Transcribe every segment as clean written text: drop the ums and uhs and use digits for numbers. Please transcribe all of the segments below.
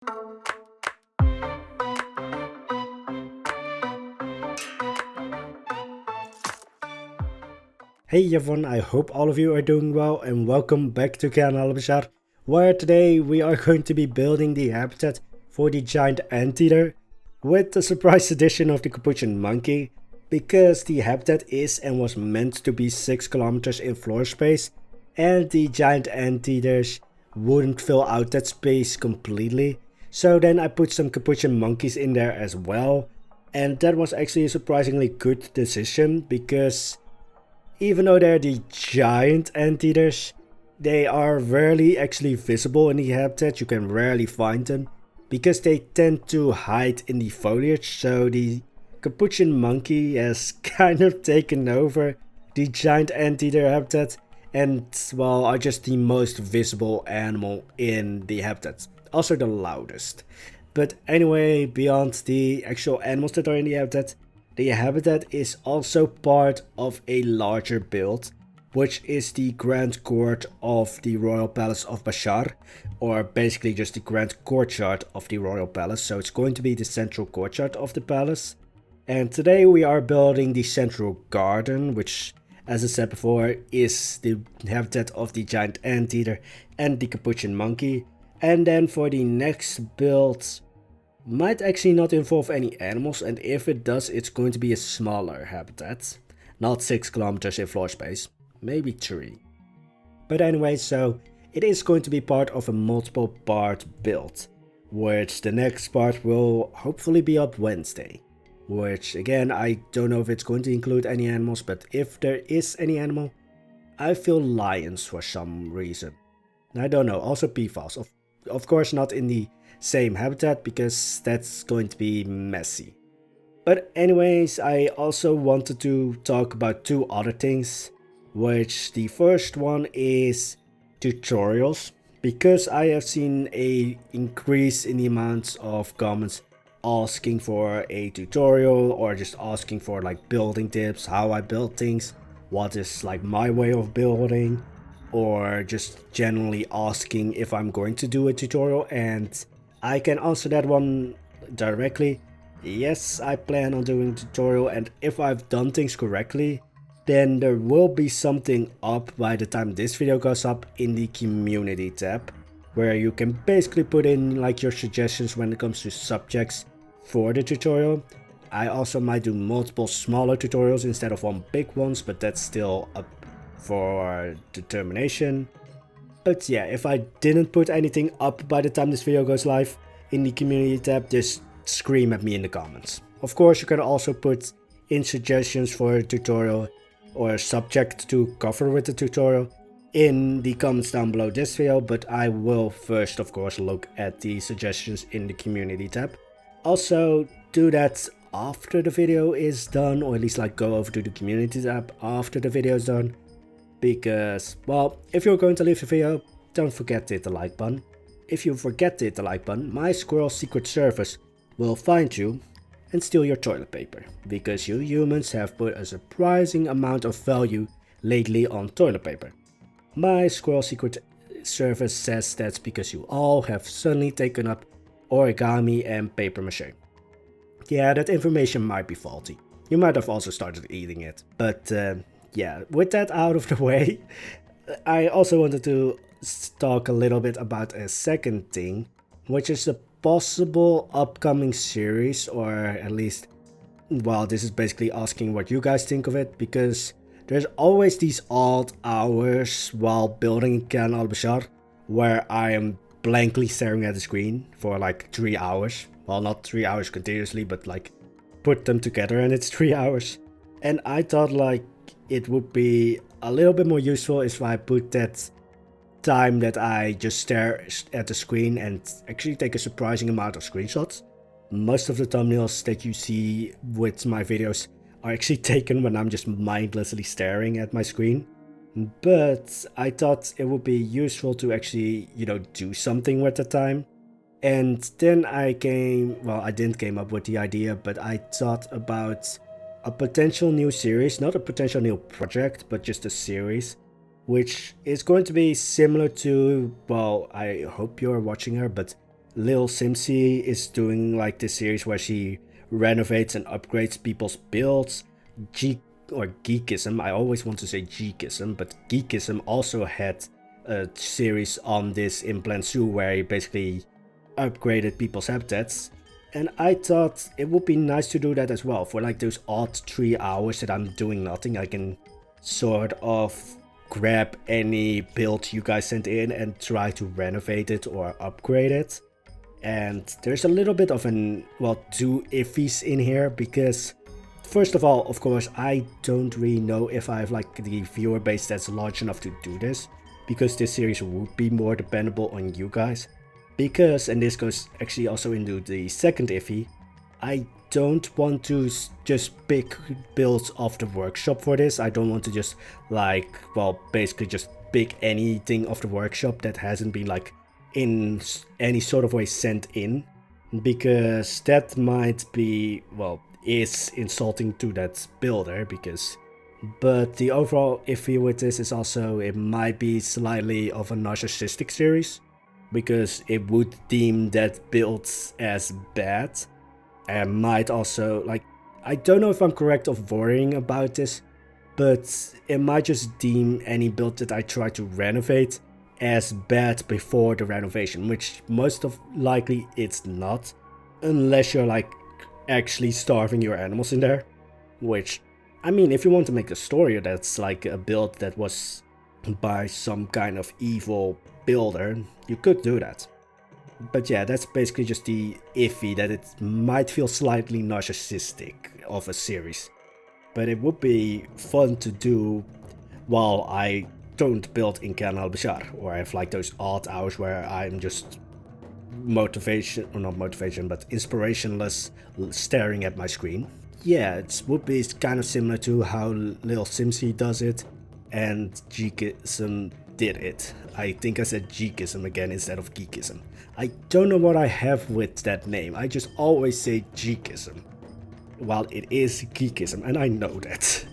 Hey everyone, I hope all of you are doing well and welcome back to Kayan Al-Bashar, where today we are going to be building the habitat for the Giant Anteater with the surprise addition of the Capuchin monkey, because the habitat is and was meant to be 6 kilometers in floor space and the Giant Anteaters wouldn't fill out that space completely. So then I put some Capuchin monkeys in there as well, and that was actually a surprisingly good decision because even though they're the giant anteaters, they are rarely actually visible in the habitat. You can rarely find them because they tend to hide in the foliage, so the Capuchin monkey has kind of taken over the giant anteater habitat and, well, are just the most visible animal in the habitat. Also the loudest. But anyway, beyond the actual animals that are in the habitat is also part of a larger build, which is the Grand Court of the Royal Palace of Bashar, or basically just the Grand Courtyard of the Royal Palace. So it's going to be the central courtyard of the palace. And today we are building the central garden, which, as I said before, is the habitat of the Giant Anteater and the Capuchin monkey. And then for the next build, might actually not involve any animals, and if it does, it's going to be a smaller habitat. Not 6 kilometers in floor space, maybe 3. But anyway, so it is going to be part of a multiple part build, which the next part will hopefully be up Wednesday. Which again, I don't know if it's going to include any animals, but if there is any animal, I feel lions for some reason. I don't know, also peafowls. Of course not in the same habitat because that's going to be messy. But anyways, I also wanted to talk about 2 other things, which the first one is tutorials, because I have seen a increase in the amounts of comments asking for a tutorial or just asking for like building tips, how I build things, what is like my way of building, or just generally asking if I'm going to do a tutorial, and I can answer that one directly. Yes, I plan on doing a tutorial, and if I've done things correctly, then there will be something up by the time this video goes up in the community tab, where you can basically put in like your suggestions when it comes to subjects for the tutorial. I also might do multiple smaller tutorials instead of one big ones, but that's still up for determination. But yeah, if I didn't put anything up by the time this video goes live in the community tab, just scream at me in the comments. Of course, you can also put in suggestions for a tutorial or a subject to cover with the tutorial in the comments down below this video, but I will first, of course, look at the suggestions in the community tab. Also, do that after the video is done, or at least like go over to the community tab after the video is done. Because, well, if you're going to leave the video, don't forget to hit the like button. If you forget to hit the like button, my squirrel secret service will find you and steal your toilet paper. Because you humans have put a surprising amount of value lately on toilet paper. My squirrel secret service says that's because you all have suddenly taken up origami and paper mache. Yeah, that information might be faulty. You might have also started eating it, but yeah, with that out of the way, I also wanted to talk a little bit about a second thing, which is the possible upcoming series, or at least, well, this is basically asking what you guys think of it, because there's always these odd hours while building Kayan Al-Bashar where I am blankly staring at the screen for like 3 hours. Well, not 3 hours continuously, but like put them together and it's 3 hours. And I thought like it would be a little bit more useful if I put that time that I just stare at the screen and actually take a surprising amount of screenshots. Most of the thumbnails that you see with my videos are actually taken when I'm just mindlessly staring at my screen. But I thought it would be useful to actually, do something with the time. And then I didn't came up with the idea, but I thought about a potential new series, not a potential new project, but just a series, which is going to be similar to, well, I hope you're watching her, but Lil Simsy is doing like this series where she renovates and upgrades people's builds. Geekism, I always want to say Geekism, but Geekism also had a series on this in Plan Zoo where he basically upgraded people's habitats. And I thought it would be nice to do that as well. For like those odd 3 hours that I'm doing nothing, I can sort of grab any build you guys sent in and try to renovate it or upgrade it. And there's a little bit of two iffies in here, because first of all, of course, I don't really know if I have like the viewer base that's large enough to do this, because this series would be more dependable on you guys. Because, and this goes actually also into the second iffy, I don't want to just pick builds off the workshop for this. I don't want to just basically just pick anything off the workshop that hasn't been like in any sort of way sent in, because that might be, is insulting to that builder. But the overall iffy with this is also it might be slightly of a narcissistic series, because it would deem that builds as bad, and might also, I don't know if I'm correct of worrying about this, but it might just deem any build that I try to renovate as bad before the renovation, which most of likely it's not, unless you're actually starving your animals in there. Which, I mean, if you want to make a story that's like a build that was by some kind of evil builder, you could do that. But yeah, that's basically just the iffy, that it might feel slightly narcissistic of a series. But it would be fun to do while I don't build in Kayan Al-Bashar, or I have like those odd hours where I'm just inspirationless, staring at my screen. Yeah, it would be kind of similar to how Lil Simsy does it, and Geekism did it. I think I said Geekism again instead of Geekism. I don't know what I have with that name. I just always say Geekism, while it is Geekism, and I know that.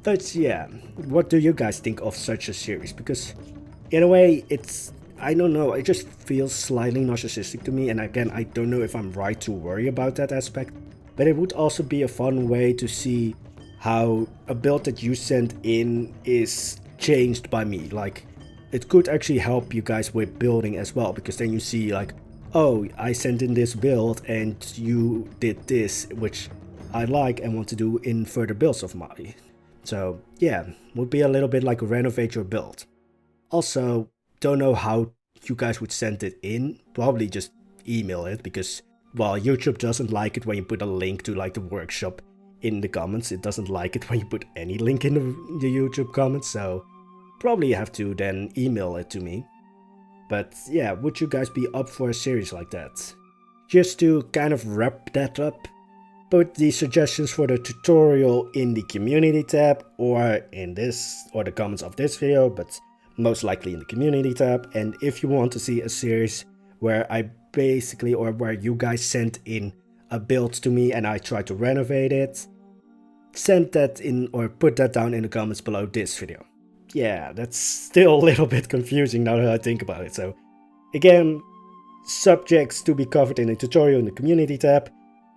But yeah, what do you guys think of such a series? Because in a way, I don't know, it just feels slightly narcissistic to me, and again, I don't know if I'm right to worry about that aspect. But it would also be a fun way to see how a build that you sent in is changed by me. Like, it could actually help you guys with building as well, because then you see oh, I sent in this build and you did this, which I like and want to do in further builds of mine. So yeah, would be a little bit like renovate your build. Also, don't know how you guys would send it in. Probably just email it, because YouTube doesn't like it when you put a link to the workshop in the comments. It doesn't like it when you put any link in the YouTube comments, so probably have to then email it to me. But yeah, would you guys be up for a series like that? Just to kind of wrap that up, put the suggestions for the tutorial in the community tab, or in the comments of this video, but most likely in the community tab. And if you want to see a series where where you guys send in a build to me and I try to renovate it, send that in or put that down in the comments below this video. Yeah, that's still a little bit confusing now that I think about it. So again, subjects to be covered in a tutorial in the community tab,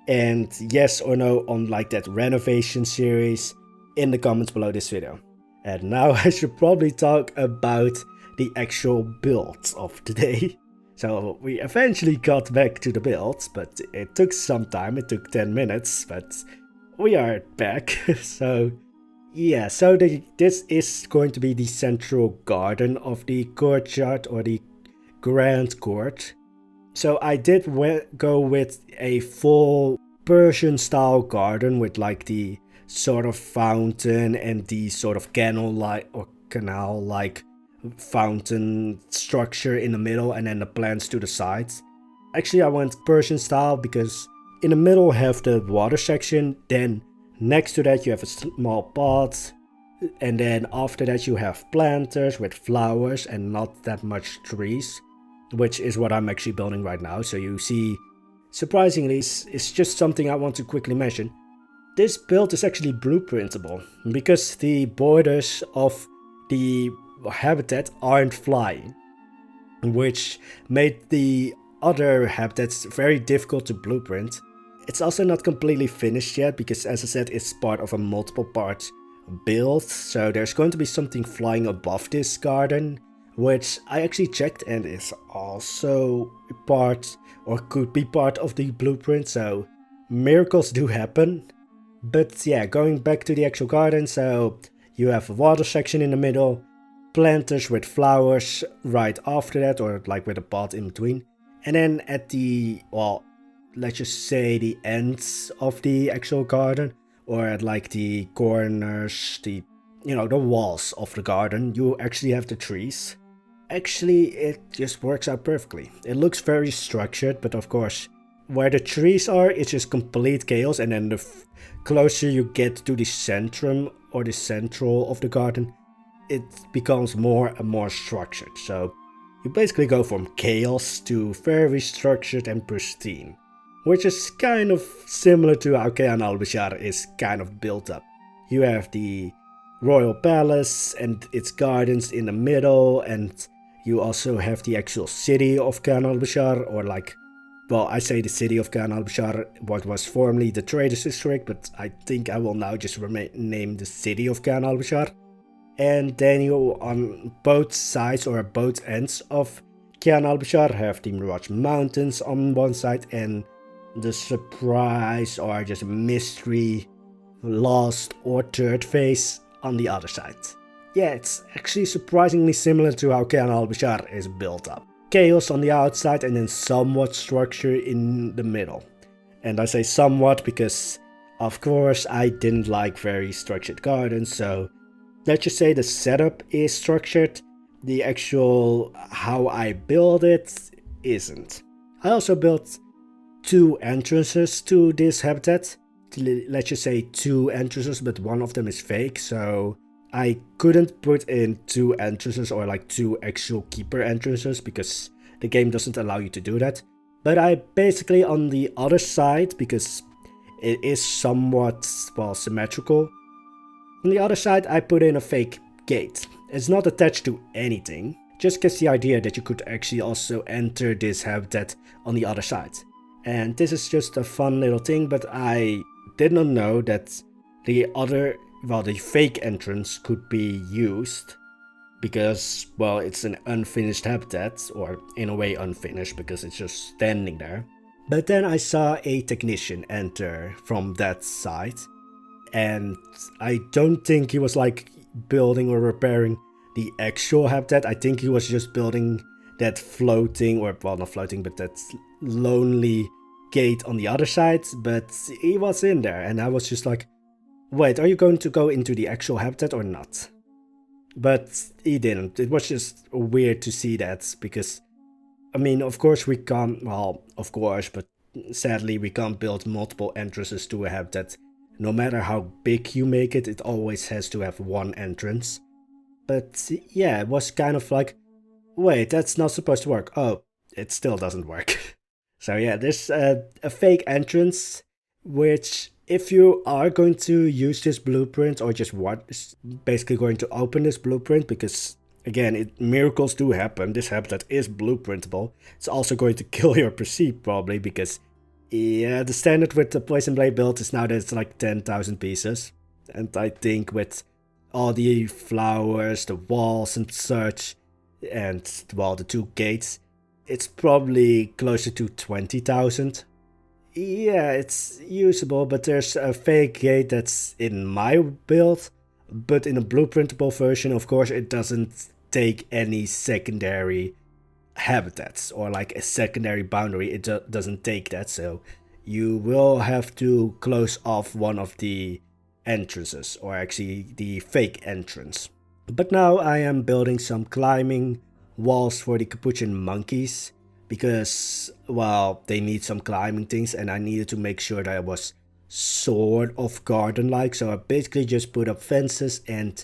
and yes or no on that renovation series in the comments below this video. And now I should probably talk about the actual builds of today. So we eventually got back to the builds, but it took some time. It took 10 minutes, but we are back. So yeah, so this is going to be the central garden of the courtyard, or the grand court. So I did go with a full Persian style garden with the sort of fountain and the sort of canal-like fountain structure in the middle, and then the plants to the sides. Actually, I went Persian style because in the middle have the water section, then next to that you have a small pot, and then after that you have planters with flowers and not that much trees, which is what I'm actually building right now. So you see, surprisingly, it's just something I want to quickly mention. This build is actually blueprintable, because the borders of the habitat aren't flying, which made the other habitats very difficult to blueprint. It's also not completely finished yet because, as I said, it's part of a multiple part build, so there's going to be something flying above this garden, which I actually checked and is also part or could be part of the blueprint, so miracles do happen. But yeah, going back to the actual garden, so you have a water section in the middle, planters with flowers right after that, or like with a pot in between, and then at the, well, let's just say the ends of the actual garden, or at like the corners, the walls of the garden, you actually have the trees. Actually, it just works out perfectly. It looks very structured, but of course, where the trees are, it's just complete chaos, and then the closer you get to the centrum or the central of the garden, it becomes more and more structured. So you basically go from chaos to very structured and pristine, which is kind of similar to how Kayan Al-Bashar is kind of built up. You have the royal palace and its gardens in the middle, and you also have the actual city of Kayan Al-Bashar, or like, well, I say the city of Kayan Al-Bashar, what was formerly the traders district, but I think I will now just name the city of Kayan Al-Bashar. And then you, on both sides or both ends of Kayan Al-Bashar, have the Mirage Mountains on one side and the surprise or just mystery lost or third phase on the other side. Yeah, it's actually surprisingly similar to how Kayan Al-Bashar is built up. Chaos on the outside and then somewhat structure in the middle. And I say somewhat because, of course, I didn't like very structured gardens, so let's just say the setup is structured, the actual how I build it isn't. I also built 2 entrances to this habitat. Let's just say 2 entrances, but one of them is fake, so I couldn't put in 2 entrances or like 2 actual keeper entrances because the game doesn't allow you to do that. But I basically, on the other side, because it is somewhat, well, symmetrical, on the other side I put in a fake gate. It's not attached to anything, just gives the idea that you could actually also enter this habitat on the other side. And this is just a fun little thing, but I did not know that the fake entrance could be used because, well, it's an unfinished habitat, or in a way unfinished because it's just standing there. But then I saw a technician enter from that side, and I don't think he was like building or repairing the actual habitat. I think he was just building that floating, or well, not floating, but that lonely gate on the other side. But he was in there, and I was just like, wait, are you going to go into the actual habitat or not? But he didn't. It was just weird to see that, because, I mean, of course we can't, well, of course, but sadly we can't build multiple entrances to a habitat. No matter how big you make it, it always has to have one entrance. But yeah, it was kind of like, wait, that's not supposed to work. Oh, it still doesn't work. So yeah, there's a fake entrance, which if you are going to use this blueprint, or just basically going to open this blueprint, because again, miracles do happen, this habitat is blueprintable, it's also going to kill your PC probably, because yeah, the standard with the Poisonblade build is now that it's like 10,000 pieces. And I think with all the flowers, the walls and such, and well, the 2 gates, it's probably closer to 20,000. Yeah, it's usable, but there's a fake gate that's in my build, but in a blueprintable version, of course, it doesn't take any secondary habitats or like a secondary boundary. It doesn't take that, so you will have to close off one of the entrances, or actually the fake entrance. But now I am building some climbing walls for the Capuchin monkeys, because, well, they need some climbing things, and I needed to make sure that it was sort of garden-like, so I basically just put up fences and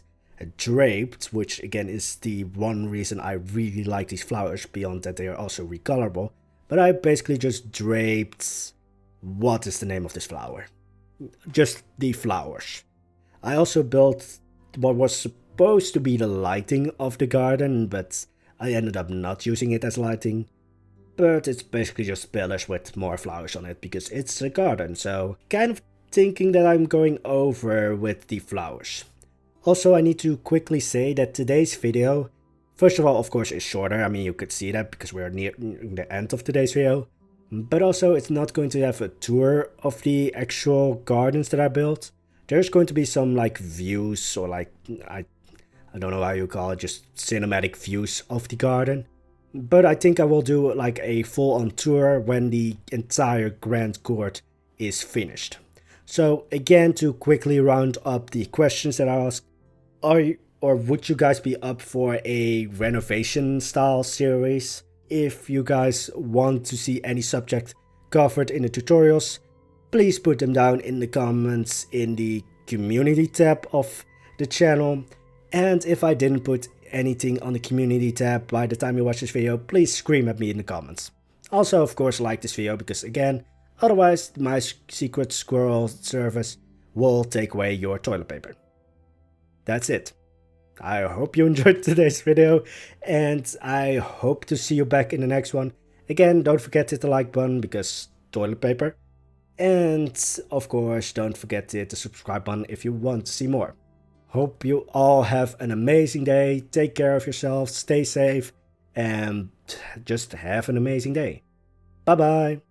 draped, which again is the one reason I really like these flowers, beyond that they are also recolorable. But I basically just draped, what is the name of this flower? Just the flowers. I also built what was supposed to be the lighting of the garden, but I ended up not using it as lighting. but it's basically just pillars with more flowers on it because it's a garden, so kind of thinking that I'm going over with the flowers. Also, I need to quickly say that today's video, first of all, of course, is shorter. I mean, you could see that because we're near the end of today's video. But also, it's not going to have a tour of the actual gardens that I built. There's going to be some like views or like, I don't know how you call it, just cinematic views of the garden. But I think I will do like a full-on tour when the entire grand court is finished. So again, to quickly round up the questions that I asked, would you guys be up for a renovation style series? If you guys want to see any subject covered in the tutorials, please put them down in the comments in the community tab of the channel. And if I didn't put anything on the community tab by the time you watch this video, please scream at me in the comments. Also, of course, like this video because again, otherwise my secret squirrel service will take away your toilet paper. That's it. I hope you enjoyed today's video and I hope to see you back in the next one. Again, don't forget to hit the like button because toilet paper. And of course, don't forget to hit the subscribe button if you want to see more. Hope you all have an amazing day. Take care of yourselves, stay safe, and just have an amazing day. Bye bye.